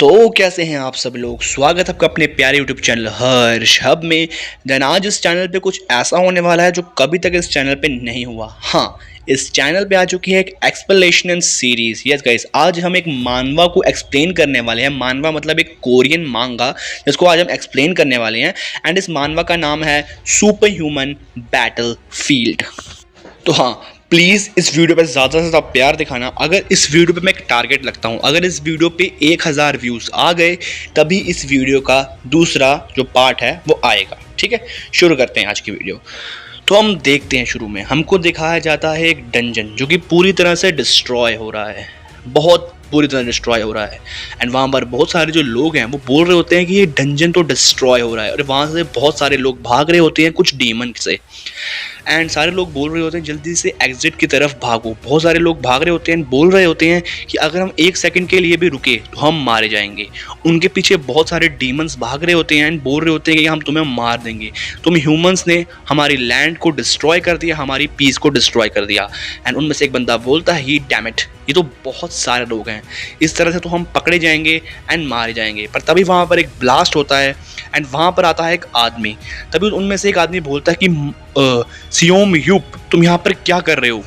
तो कैसे हैं आप सब लोग। स्वागत है आपका अपने प्यारे YouTube चैनल हर्ष हब में। देन आज इस चैनल पे कुछ ऐसा होने वाला है जो कभी तक इस चैनल पे नहीं हुआ। हाँ, इस चैनल पे आ चुकी है एक एक्सप्लेनेशन सीरीज। यस गाइस, आज हम एक मानवा को एक्सप्लेन करने वाले हैं। मानवा मतलब एक कोरियन मांगा जिसको आज हम एक्सप्लेन करने वाले हैं। एंड इस मानवा का नाम है सुपर ह्यूमन बैटलफील्ड। तो हाँ, प्लीज़ इस वीडियो पे ज़्यादा से ज़्यादा प्यार दिखाना। अगर इस वीडियो पे मैं एक टारगेट लगता हूँ, अगर इस वीडियो पे 1000 व्यूज़ आ गए तभी इस वीडियो का दूसरा जो पार्ट है वो आएगा। ठीक है, शुरू करते हैं आज की वीडियो। तो हम देखते हैं, शुरू में हमको दिखाया जाता है एक डंजन जो कि पूरी तरह से डिस्ट्रॉय हो रहा है, बहुत पूरी तरह डिस्ट्रॉय हो रहा है। एंड वहाँ पर बहुत सारे जो लोग हैं वो बोल रहे होते हैं कि ये डंजन तो डिस्ट्रॉय हो रहा है, और वहाँ से बहुत सारे लोग भाग रहे होते हैं कुछ डीमन से। एंड सारे लोग बोल रहे होते हैं जल्दी से एग्जिट की तरफ भागो। बहुत सारे लोग भाग रहे होते हैं, बोल रहे होते हैं कि अगर हम 1 सेकंड के लिए भी रुके तो हम मारे जाएंगे। उनके पीछे बहुत सारे डीमंस भाग रहे होते हैं एंड बोल रहे होते हैं कि हम तुम्हें मार देंगे। तुम ह्यूमंस ने हमारी लैंड को डिस्ट्रॉय कर दिया, हमारी पीस को डिस्ट्रॉय कर दिया। एंड उनमें से एक बंदा बोलता है ही डैम इट, ये तो बहुत सारे लोग हैं, इस तरह से तो हम पकड़े जाएंगे एंड मारे जाएंगे। पर तभी वहाँ पर एक ब्लास्ट होता है एंड वहाँ पर आता है एक आदमी। तभी उनमें से एक आदमी बोलता है कि सियोम यूप, तुम यहाँ पर क्या कर रहे हो।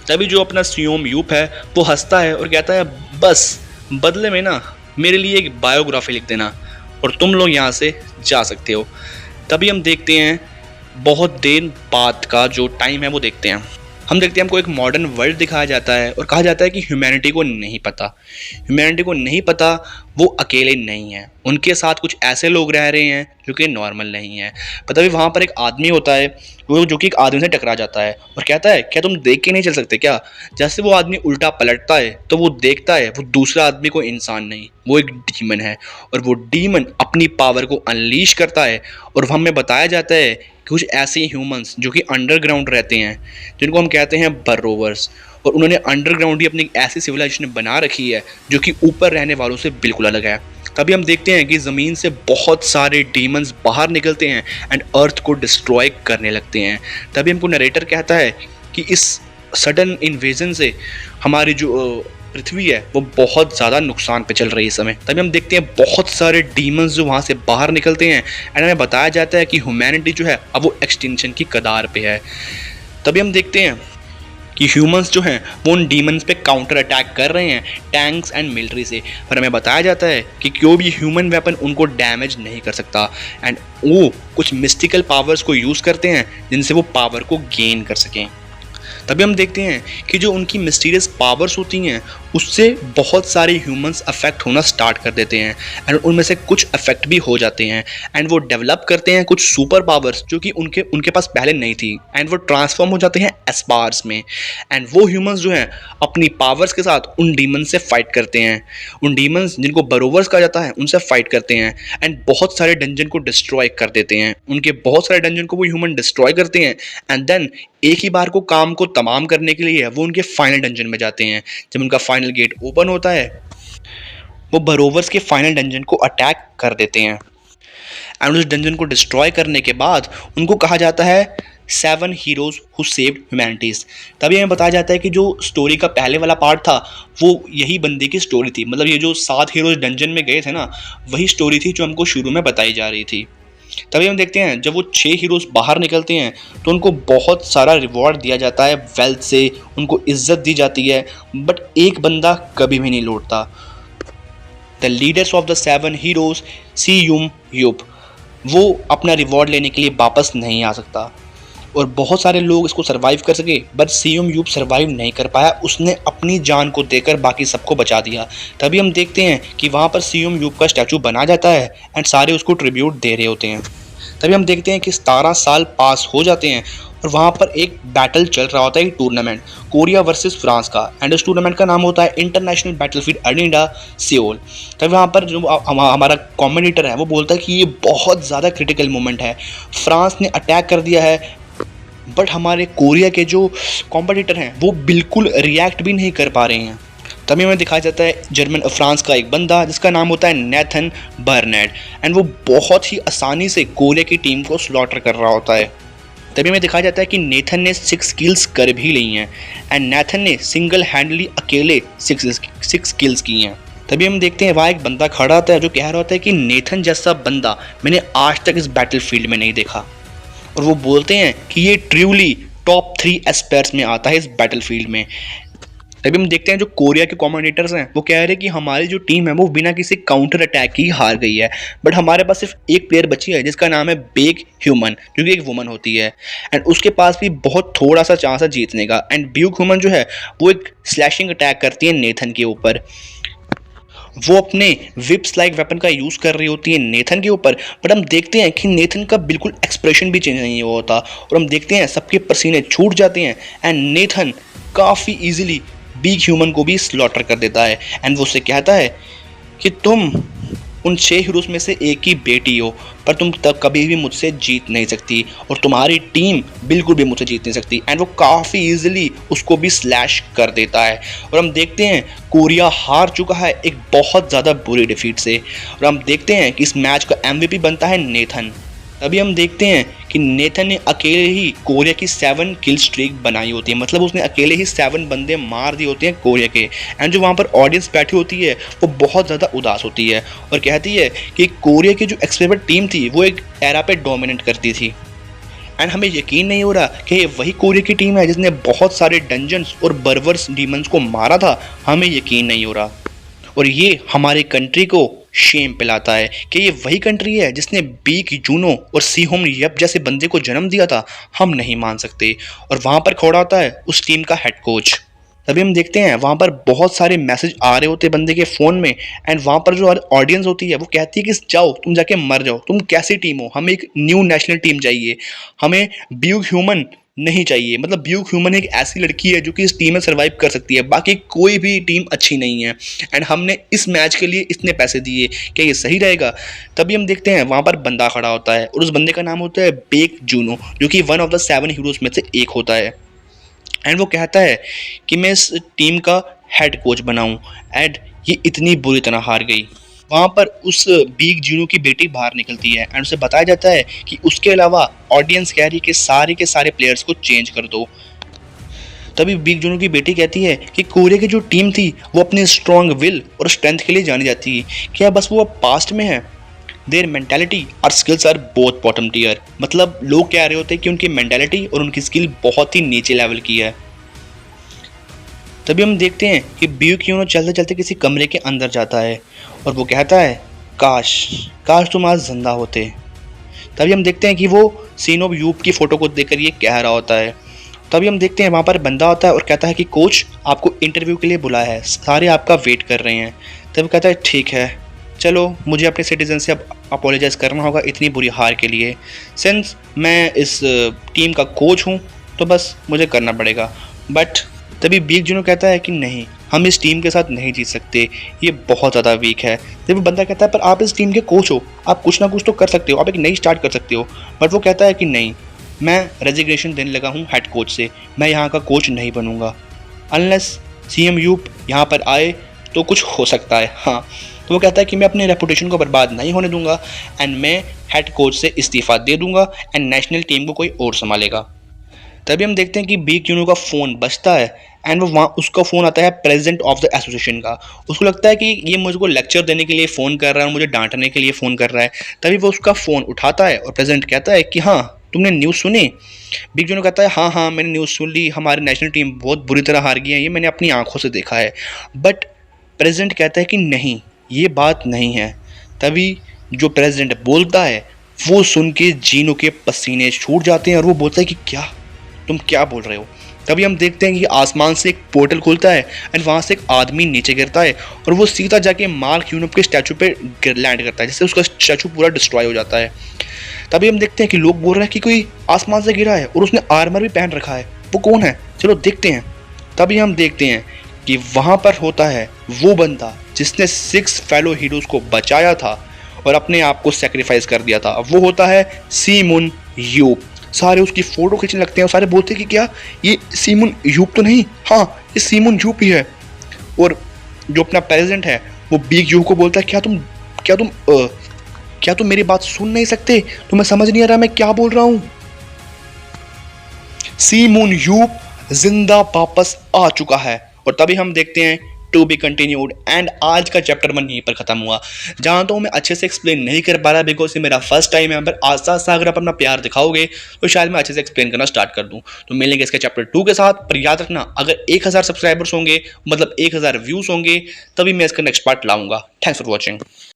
तभी जो अपना सियोम यूप है वो हंसता है और कहता है बस बदले में ना मेरे लिए एक बायोग्राफी लिख देना और तुम लोग यहाँ से जा सकते हो। तभी हम देखते हैं बहुत देर बाद का जो टाइम है वो देखते हैं। हम देखते हैं हमको एक मॉडर्न वर्ल्ड दिखाया जाता है और कहा जाता है कि ह्यूमैनिटी को नहीं पता, ह्यूमैनिटी को नहीं पता वो अकेले नहीं है, उनके साथ कुछ ऐसे लोग रह रहे हैं जो कि नॉर्मल नहीं है। पता भी वहाँ पर एक आदमी होता है वो जो कि एक आदमी से टकरा जाता है और कहता है क्या तुम देख के नहीं चल सकते क्या। जैसे वो आदमी उल्टा पलटता है तो वो देखता है वो दूसरा आदमी को इंसान नहीं, वो एक डीमन है, और वो डीमन अपनी पावर को अनलीश करता है। और हमें बताया जाता है कुछ ऐसे ह्यूमंस जो कि अंडरग्राउंड रहते हैं जिनको हम कहते हैं बर्रोवर्स, और उन्होंने अंडरग्राउंड ही अपनी ऐसी सिविलाइजेशन बना रखी है जो कि ऊपर रहने वालों से बिल्कुल अलग है। तभी हम देखते हैं कि ज़मीन से बहुत सारे डीमंस बाहर निकलते हैं एंड अर्थ को डिस्ट्रॉय करने लगते हैं। तभी हमको नरेटर कहता है कि इस सडन इन्वेजन से हमारी जो पृथ्वी है वो बहुत ज़्यादा नुकसान पे चल रही है इस समय। तभी हम देखते हैं बहुत सारे डीमंस जो वहाँ से बाहर निकलते हैं एंड हमें बताया जाता है कि ह्यूमैनिटी जो है अब वो एक्सटिंक्शन की कगार पे है। तभी हम देखते हैं कि ह्यूमंस जो हैं वो उन डीमंस पे काउंटर अटैक कर रहे हैं टैंक्स एंड मिलिट्री से, पर हमें बताया जाता है कि कोई भी ह्यूमन वेपन उनको डैमेज नहीं कर सकता एंड वो कुछ मिस्टिकल पावर्स को यूज़ करते हैं जिनसे वो पावर को गेन कर सकें। तभी हम देखते हैं कि जो उनकी मिस्टीरियस पावर्स होती हैं उससे बहुत सारे ह्यूमंस अफेक्ट होना स्टार्ट कर देते हैं एंड उनमें से कुछ अफेक्ट भी हो जाते हैं एंड वो डेवलप करते हैं कुछ सुपर पावर्स जो कि उनके पास पहले नहीं थी एंड वो ट्रांसफॉर्म हो जाते हैं एस्पार्स में। एंड वो ह्यूमंस जो हैं अपनी पावर्स के साथ उन डीमंस से फाइट करते हैं, उन डीमंस जिनको बरोवर्स कहा जाता है उनसे फाइट करते हैं एंड बहुत सारे डंजन को डिस्ट्रॉय कर देते हैं। उनके बहुत सारे डंजन को वो ह्यूमन डिस्ट्रॉय करते हैं एंड देन एक ही बार को काम को तमाम करने के लिए वो उनके फाइनल डंजन में जाते हैं। जब उनका फाइनल गेट ओपन होता है वो बरोवर्स के फाइनल डंजन को अटैक कर देते हैं एंड उस डंजन को डिस्ट्रॉय करने के बाद उनको कहा जाता है 7 हीरोज हु सेव्ड ह्यूमैनिटीज़। तभी हमें बताया जाता है कि जो स्टोरी का पहले वाला पार्ट था वो यही बंदे की स्टोरी थी, मतलब ये जो 7 हीरोज डंजन में गए थे ना वही स्टोरी थी जो हमको शुरू में बताई जा रही थी। तभी हम देखते हैं जब वो 6 हीरोज़ बाहर निकलते हैं तो उनको बहुत सारा रिवॉर्ड दिया जाता है, वेल्थ से उनको इज्जत दी जाती है, बट एक बंदा कभी भी नहीं लौटता। The leaders of the 7 heroes सियोम यूप, वो अपना रिवॉर्ड लेने के लिए वापस नहीं आ सकता और बहुत सारे लोग इसको सरवाइव कर सके बट सियोम यूप सरवाइव नहीं कर पाया, उसने अपनी जान को देकर बाकी सबको बचा दिया। तभी हम देखते हैं कि वहाँ पर सियोम यूप का स्टैचू बना जाता है एंड सारे उसको ट्रिब्यूट दे रहे होते हैं। तभी हम देखते हैं कि 17 साल पास हो जाते हैं और वहाँ पर एक बैटल चल रहा होता है, एक टूर्नामेंट कोरिया वर्सेस फ्रांस का, एंड उस टूर्नामेंट का नाम होता है इंटरनेशनल बैटलफील्ड अरेना सियोल। तभी वहाँ पर जो हमारा कमेंटेटर है वो बोलता है कि ये बहुत ज़्यादा क्रिटिकल मोमेंट है, फ्रांस ने अटैक कर दिया है बट हमारे कोरिया के जो कॉम्पिटिटर हैं वो बिल्कुल रिएक्ट भी नहीं कर पा रहे हैं। तभी हमें दिखाया जाता है फ्रांस का एक बंदा जिसका नाम होता है नेथन बर्नेट एंड वो बहुत ही आसानी से कोरिया की टीम को स्लॉटर कर रहा होता है। तभी हमें दिखाया जाता है कि नेथन ने 6 किल्स कर भी ली हैं एंड नेथन ने सिंगल हैंडली अकेले 6 किल्स की हैं। तभी हम देखते हैं वहाँ एक बंदा खड़ा होता है जो कह रहा होता है कि नेथन जैसा बंदा मैंने आज तक इस बैटलफील्ड में नहीं देखा। और वो बोलते हैं कि ये ट्रूली टॉप 3 एस्पेयर्स में आता है इस बैटलफील्ड में। तभी हम देखते हैं जो कोरिया के कमेंटेटर्स हैं वो कह रहे हैं कि हमारी जो टीम है वो बिना किसी काउंटर अटैक ही हार गई है, बट हमारे पास सिर्फ एक प्लेयर बची है जिसका नाम है बेग ह्यूमन, जो कि एक वुमन होती है, एंड उसके पास भी बहुत थोड़ा सा चांस है जीतने का। एंड बेग ह्यूमन जो है वो एक स्लैशिंग अटैक करती है नेथन के ऊपर। वो अपने विप्स लाइक वेपन का यूज़ कर रही होती है नेथन के ऊपर, बट हम देखते हैं कि नेथन का बिल्कुल एक्सप्रेशन भी चेंज नहीं हुआ होता, और हम देखते हैं सबके पसीने छूट जाते हैं एंड नेथन काफ़ी इजीली बिग ह्यूमन को भी स्लॉटर कर देता है। एंड वो उससे कहता है कि तुम उन 6 हीरोज़ में से एक की बेटी हो, पर तुम तब कभी भी मुझसे जीत नहीं सकती, और तुम्हारी टीम बिल्कुल भी मुझसे जीत नहीं सकती। एंड वो काफ़ी इजीली उसको भी स्लैश कर देता है, और हम देखते हैं कोरिया हार चुका है एक बहुत ज़्यादा बुरी डिफीट से, और हम देखते हैं कि इस मैच का MVP बनता है नेथन। तभी हम देखते हैं कि नेथन ने अकेले ही कोरिया की 7 किल स्ट्रीक बनाई होती है, मतलब उसने अकेले ही 7 बंदे मार दिए होते हैं कोरिया के। एंड जो वहाँ पर ऑडियंस बैठी होती है वो बहुत ज़्यादा उदास होती है और कहती है कि कोरिया की जो एक्सपेक्टेड टीम थी वो एक एरा पे डोमिनेट करती थी। एंड हमें यकीन नहीं हो रहा कि ये वही कोरिया की टीम है जिसने बहुत सारे डंजन्स और बर्बर्स डीमंस को मारा था, हमें यकीन नहीं हो रहा। और ये हमारे कंट्री को शेम पिलाता है कि ये वही कंट्री है जिसने बीक जूनो और सीहोम यप जैसे बंदे को जन्म दिया था, हम नहीं मान सकते। और वहाँ पर खड़ा होता है उस टीम का हेड कोच। तभी हम देखते हैं वहाँ पर बहुत सारे मैसेज आ रहे होते बंदे के फ़ोन में, एंड वहाँ पर जो ऑडियंस होती है वो कहती है कि जाओ तुम जाके मर जाओ, तुम कैसी टीम हो, हमें एक न्यू नेशनल टीम चाहिए, हमें ब्यूग ह्यूमन नहीं चाहिए। मतलब ब्यूग ह्यूमन एक ऐसी लड़की है जो कि इस टीम में सर्वाइव कर सकती है, बाकी कोई भी टीम अच्छी नहीं है, एंड हमने इस मैच के लिए इतने पैसे दिए, क्या ये सही रहेगा? तभी हम देखते हैं वहाँ पर बंदा खड़ा होता है और उस बंदे का नाम होता है बेक जूनो, जो कि वन ऑफ द 7 हीरोज़ में से एक होता है। एंड वो कहता है कि मैं इस टीम का हेड कोच बनाऊं, एंड ये इतनी बुरी तरह हार गई। वहाँ पर उस बीग जूनो की बेटी बाहर निकलती है एंड उसे बताया जाता है कि उसके अलावा ऑडियंस कह रही है कि के सारे प्लेयर्स को चेंज कर दो। तभी बिग जूनो की बेटी कहती है कि कोरिया की जो टीम थी वो अपने स्ट्रॉन्ग विल और स्ट्रेंथ के लिए जानी जाती है, क्या बस वो अब पास्ट में है? देयर मेंटालिटी और skills are both bottom tier. मतलब लोग कह रहे होते हैं कि उनकी मेंटालिटी और उनकी स्किल बहुत ही नीचे लेवल की है। तभी हम देखते हैं कि ब्यूग ह्यूनो चलते चलते किसी कमरे के अंदर जाता है और वो कहता है काश काश तुम आज जिंदा होते। तभी हम देखते हैं कि वो सीनोब यूप की फ़ोटो को देखकर ये कह रहा होता है। तभी हम देखते हैं वहाँ पर बंदा होता है और कहता है कि कोच आपको इंटरव्यू के लिए बुलाया है, सारे आपका वेट कर रहे हैं। तभी कहता है ठीक है, चलो मुझे अपने सिटीजन से अब अपोलोजाइज़ करना होगा इतनी बुरी हार के लिए। सिंस मैं इस टीम का कोच हूँ तो बस मुझे करना पड़ेगा। बट तभी बिग जूनो कहता है कि नहीं, हम इस टीम के साथ नहीं जीत सकते, ये बहुत ज़्यादा वीक है। तभी बंदा कहता है पर आप इस टीम के कोच हो, आप कुछ ना कुछ तो कर सकते हो, आप एक नई स्टार्ट कर सकते हो। बट वो कहता है कि नहीं, मैं रेजिग्नेशन देने लगा हूँ हेड कोच से, मैं यहाँ का कोच नहीं बनूँगा। अनलेस CM यूप यहाँ पर आए तो कुछ हो सकता है, हाँ। तो वो कहता है कि मैं अपने रेपुटेशन को बर्बाद नहीं होने दूंगा एंड मैं हेड कोच से इस्तीफ़ा दे दूंगा एंड नेशनल टीम को कोई और संभालेगा। तभी हम देखते हैं कि बिग जूनो का फ़ोन बजता है एंड वो वहाँ उसका फ़ोन आता है प्रेसिडेंट ऑफ द एसोसिएशन का। उसको लगता है कि ये मुझको लेक्चर देने के लिए फ़ोन कर रहा है और मुझे डांटने के लिए फ़ोन कर रहा है। तभी वो उसका फ़ोन उठाता है और प्रेसिडेंट कहता है कि हाँ तुमने न्यूज़ सुनी? बिग जूनो कहता है हाँ हाँ मैंने न्यूज़ सुन ली, हमारी नेशनल टीम बहुत बुरी तरह हार गई है, ये मैंने अपनी आंखों से देखा है। बट प्रेसिडेंट कहता है कि नहीं, ये बात नहीं है। तभी जो प्रेसिडेंट बोलता है वो सुन के जीनो के पसीने छूट जाते हैं और वो बोलता है कि क्या, तुम क्या बोल रहे हो? तभी हम देखते हैं कि आसमान से एक पोर्टल खुलता है एंड वहाँ से एक आदमी नीचे गिरता है और वो सीधा जाके मार्क यूनप के स्टैचू पे लैंड करता है, जिससे उसका स्टैचू पूरा डिस्ट्रॉय हो जाता है। तभी हम देखते हैं कि लोग बोल रहे हैं कि कोई आसमान से गिरा है और उसने आर्मर भी पहन रखा है, वो कौन है, चलो देखते हैं। तभी हम देखते हैं कि वहाँ पर होता है वो बंदा जिसने 6 फेलो हीरोज़ को बचाया था और अपने आप को सेक्रीफाइस कर दिया था, वो होता है सीमुन यूप। सारे उसकी फ़ोटो खींचने लगते हैं और सारे बोलते हैं कि क्या ये सीमुन यूप तो नहीं? हाँ ये सीमुन यूप ही है। और जो अपना प्रेसिडेंट है वो बिग यू को बोलता है क्या तुम मेरी बात सुन नहीं सकते? तुम्हें समझ नहीं आ रहा मैं क्या बोल रहा हूँ? सीमुन यूप जिंदा वापस आ चुका है। और तभी हम देखते हैं टू बी कंटिन्यूड। एंड आज का चैप्टर 1 यहीं पर खत्म हुआ। जहाँ तो मैं अच्छे से एक्सप्लेन नहीं कर पा रहा बिकॉज ये मेरा फर्स्ट टाइम है, पर आस्ता आस्ता अगर आप अपना प्यार दिखाओगे तो शायद मैं अच्छे से एक्सप्लेन करना स्टार्ट कर दूँ। तो मिलेंगे इसके चैप्टर 2 के साथ। पर याद रखना, अगर 1000 सब्सक्राइबर्स होंगे, मतलब 1000 व्यूज़ होंगे, तभी मैं इसका नेक्स्ट पार्ट लाऊंगा। Thanks for watching.